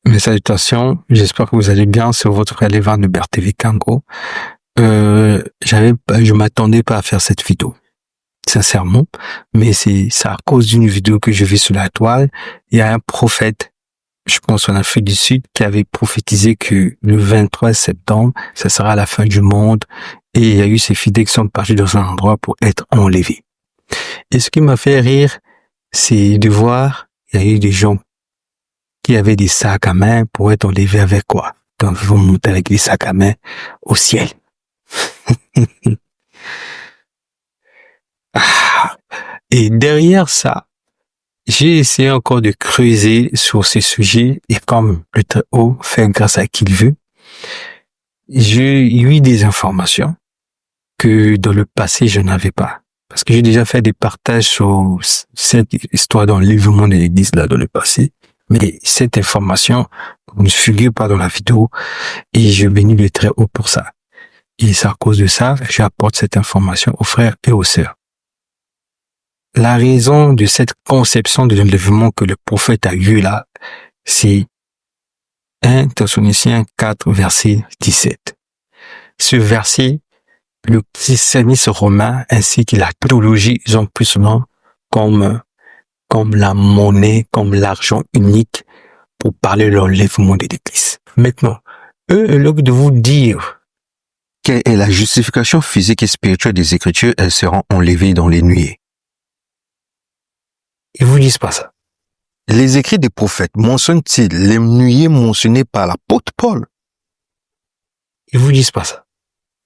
Mes salutations, j'espère que vous allez bien, c'est votre frère Lévan de TV Kango. Je m'attendais pas à faire cette vidéo, sincèrement, mais c'est à cause d'une vidéo que je vis sur la toile. Il y a un prophète, je pense en Afrique du Sud, qui avait prophétisé que le 23 septembre, ça sera la fin du monde, et il y a eu ces fidèles qui sont partis dans un endroit pour être enlevés. Et ce qui m'a fait rire, c'est de voir, il y a eu des gens qui avaient des sacs à main pour être enlevés avec quoi? Donc, ils vont monter avec des sacs à main au ciel. Et derrière ça, j'ai essayé encore de creuser sur ces sujets et comme le Très-Haut fait grâce à qui il veut, j'ai eu des informations que dans le passé, je n'avais pas. Parce que j'ai déjà fait des partages sur cette histoire d'enlèvement de l'église là dans le passé. Mais cette information ne figure pas dans la vidéo et je bénis le Très-Haut pour ça. Et c'est à cause de ça, j'apporte cette information aux frères et aux sœurs. La raison de cette conception de l'enlèvement que le prophète a eu là, c'est 1 Thessaloniciens 4, verset 17. Ce verset, le christianisme romain ainsi que la théologie, ils ont plus souvent comme la monnaie, comme l'argent unique pour parler de l'enlèvement de l'Église. Maintenant, eux, au lieu de vous dire quelle est la justification physique et spirituelle des Écritures, elles seront enlevées dans les nuées. Ils vous disent pas ça. Les écrits des prophètes mentionnent-ils les nuées mentionnées par l'apôtre Paul? Ils vous disent pas ça.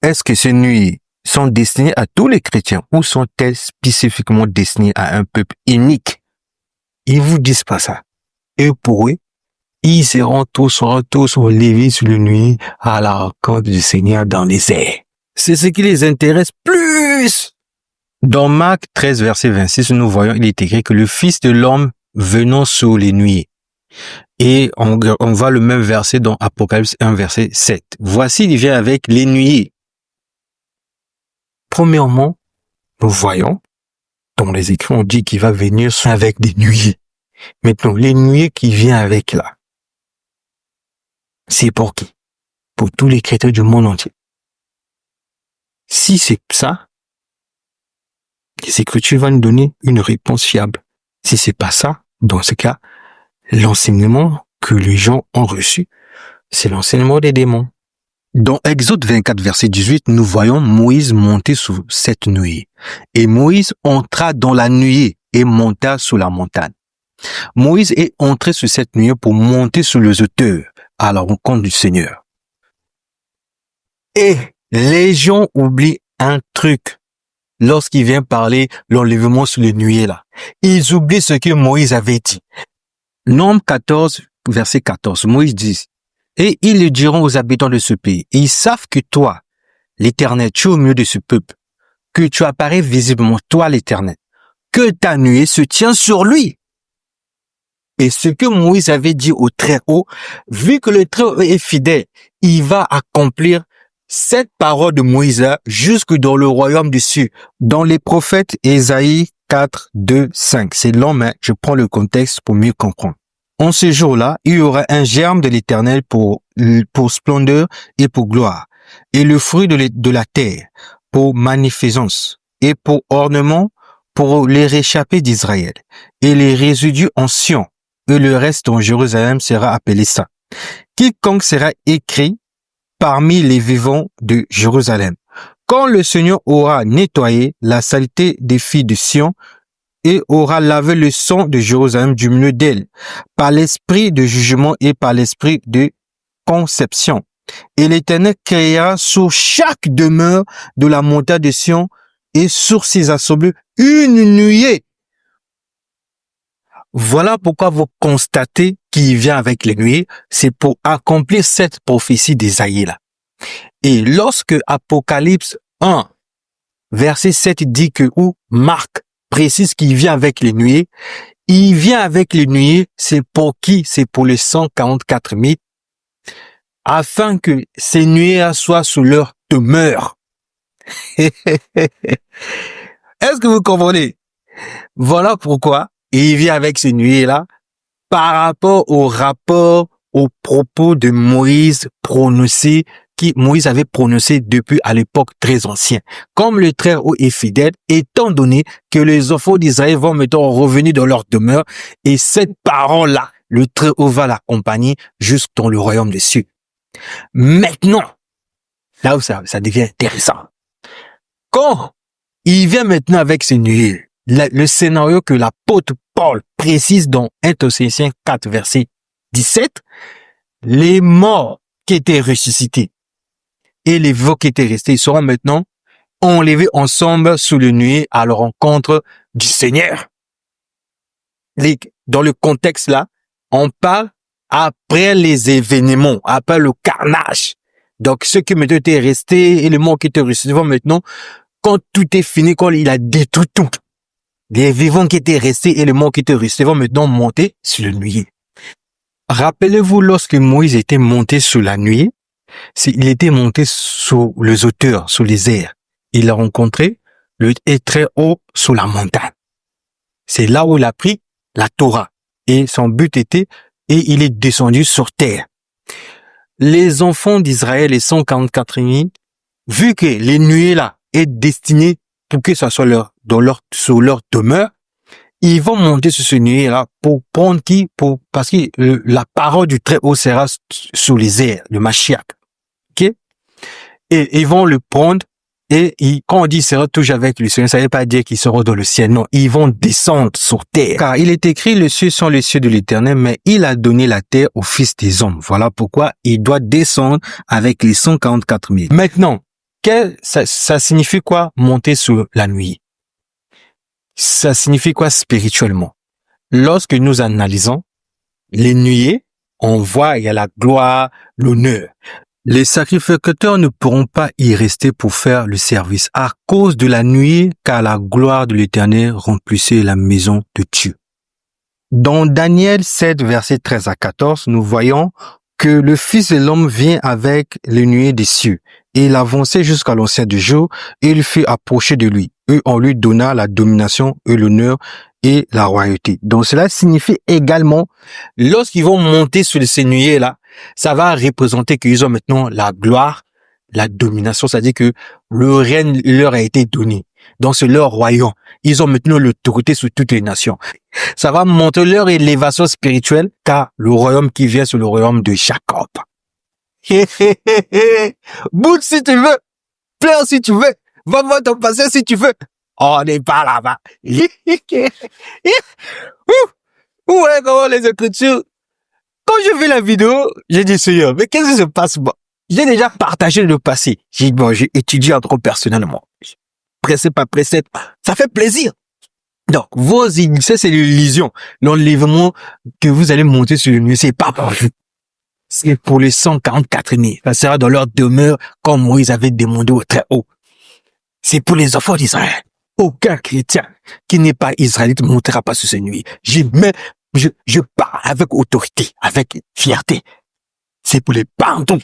Est-ce que ces nuées sont destinées à tous les chrétiens ou sont-elles spécifiquement destinées à un peuple unique? Ils vous disent pas ça. Et pour eux, ils seront tous enlevés sur le nuée à la rencontre du Seigneur dans les airs. C'est ce qui les intéresse plus. Dans Marc 13, verset 26, nous voyons, il est écrit que le Fils de l'homme venant sur les nuées. Et on voit le même verset dans Apocalypse 1, verset 7. Voici, il vient avec les nuées. Premièrement, nous voyons, dans les écrits, on dit qu'il va venir avec des nuées. Maintenant, les nuées qui viennent avec là, c'est pour qui? Pour tous les chrétiens du monde entier. Si c'est ça, les Écritures vont nous donner une réponse fiable. Si c'est pas ça, dans ce cas, l'enseignement que les gens ont reçu, c'est l'enseignement des démons. Dans Exode 24, verset 18, nous voyons Moïse monter sur cette nuée. Et Moïse entra dans la nuée et monta sur la montagne. Moïse est entré sur cette nuée pour monter sur les hauteurs à la rencontre du Seigneur. Et les gens oublient un truc lorsqu'il vient parler l'enlèvement sur les nuées là. Ils oublient ce que Moïse avait dit. Nombre 14, verset 14, Moïse dit, « Et ils le diront aux habitants de ce pays, et ils savent que toi, l'Éternel, tu es au milieu de ce peuple, que tu apparais visiblement, toi l'Éternel, que ta nuée se tient sur lui. » Et ce que Moïse avait dit au Très-Haut, vu que le Très-Haut est fidèle, il va accomplir cette parole de Moïse jusque dans le royaume du Sud, dans les prophètes Ésaïe 4, 2, 5. C'est long, mais je prends le contexte pour mieux comprendre. En ce jour-là, il y aura un germe de l'Éternel pour splendeur et pour gloire, et le fruit de la terre pour magnificence, et pour ornement pour les réchappés d'Israël, et les résidus en Sion, et le reste en Jérusalem sera appelé saint. Quiconque sera écrit parmi les vivants de Jérusalem. Quand le Seigneur aura nettoyé la saleté des filles de Sion et aura lavé le sang de Jérusalem du milieu d'elle, par l'esprit de jugement et par l'esprit de conception. Et l'Éternel créera sur chaque demeure de la montagne de Sion et sur ses assemblées une nuée. Voilà pourquoi vous constatez qu'il vient avec les nuées, c'est pour accomplir cette prophétie d'Ésaïe là. Et lorsque Apocalypse 1, verset 7 dit que, ou Marc précise qu'il vient avec les nuées, il vient avec les nuées, c'est pour qui? C'est pour les 144 000, afin que ces nuées soient sous leur demeure. Est-ce que vous comprenez? Voilà pourquoi il vient avec ces nuées-là par rapport au rapport aux propos de Moïse Moïse avait prononcé depuis à l'époque très ancienne. Comme le Très-Haut est fidèle, étant donné que les enfants d'Israël vont maintenant revenir dans leur demeure, et cette parole-là, le Très-Haut va l'accompagner jusque dans le royaume des cieux. Maintenant, là où ça devient intéressant. Quand il vient maintenant avec ce nuée, le scénario que l'apôtre Paul précise dans 1 Thessaloniciens 4, verset 17, les morts qui étaient ressuscités et les vivants qui étaient restés, ils seront maintenant enlevés ensemble sous le nuée à la rencontre du Seigneur. Dans le contexte là, on parle après les événements, après le carnage. Donc, ceux qui maintenant étaient restés et les morts qui étaient ressuscités vont maintenant, quand tout est fini, quand il a détruit tout, les vivants qui étaient restés et les morts qui étaient restés vont maintenant monter sur le nuée. Rappelez-vous, lorsque Moïse était monté sur la nuée, il était monté sous les hauteurs, sous les airs. Il a rencontré le très haut sur la montagne. C'est là où il a pris la Torah. Et son but était, et il est descendu sur terre. Les enfants d'Israël, les 144 000, vu que les nuées là est destiné pour que ça soit sur leur demeure, ils vont monter sur ce nuée-là pour prendre parce que la parole du Très-Haut sera sous les airs, le Mashiach. Ok? Et ils vont le prendre et quand on dit sera toujours avec le Seigneur, ça ne veut pas dire qu'ils seront dans le ciel. Non, ils vont descendre sur terre. Car il est écrit, les cieux sont les cieux de l'Éternel, mais il a donné la terre aux fils des hommes. Voilà pourquoi il doit descendre avec les 144 000. Maintenant, ça signifie quoi monter sur la nuée? Ça signifie quoi spirituellement? Lorsque nous analysons les nuées, on voit il y a la gloire, l'honneur. Les sacrificateurs ne pourront pas y rester pour faire le service à cause de la nuée, car la gloire de l'Éternel remplissait la maison de Dieu. Dans Daniel 7, versets 13 à 14, nous voyons que le Fils de l'homme vient avec les nuées des cieux. Et il avançait jusqu'à l'ancien du jour, et il fut approché de lui. Et on lui donna la domination et l'honneur et la royauté. Donc cela signifie également, lorsqu'ils vont monter sur ces nuées-là, ça va représenter qu'ils ont maintenant la gloire, la domination, c'est-à-dire que le règne leur a été donné. Donc c'est leur royaume. Ils ont maintenant l'autorité sur toutes les nations. Ça va montrer leur élévation spirituelle, car le royaume qui vient, c'est le royaume de Jacob. Boude si tu veux, pleure si tu veux, va voir ton passé si tu veux. On n'est pas là-bas. Ouais, comment les Écritures. Quand je fais la vidéo, j'ai dit Seigneur, mais qu'est-ce qui se passe? Bon, j'ai déjà partagé le passé. J'ai étudié encore personnellement. Précepte par précepte, ça fait plaisir. Donc, ça c'est l'illusion. L'enlèvement que vous allez monter sur le nuée, c'est pas pour vous. C'est pour les 144 000. Ça sera dans leur demeure comme Moïse avait demandé au Très-Haut. C'est pour les enfants d'Israël. Aucun chrétien qui n'est pas israélite ne montera pas sur ce nuée. Je parle avec autorité, avec fierté. C'est pour les pardons.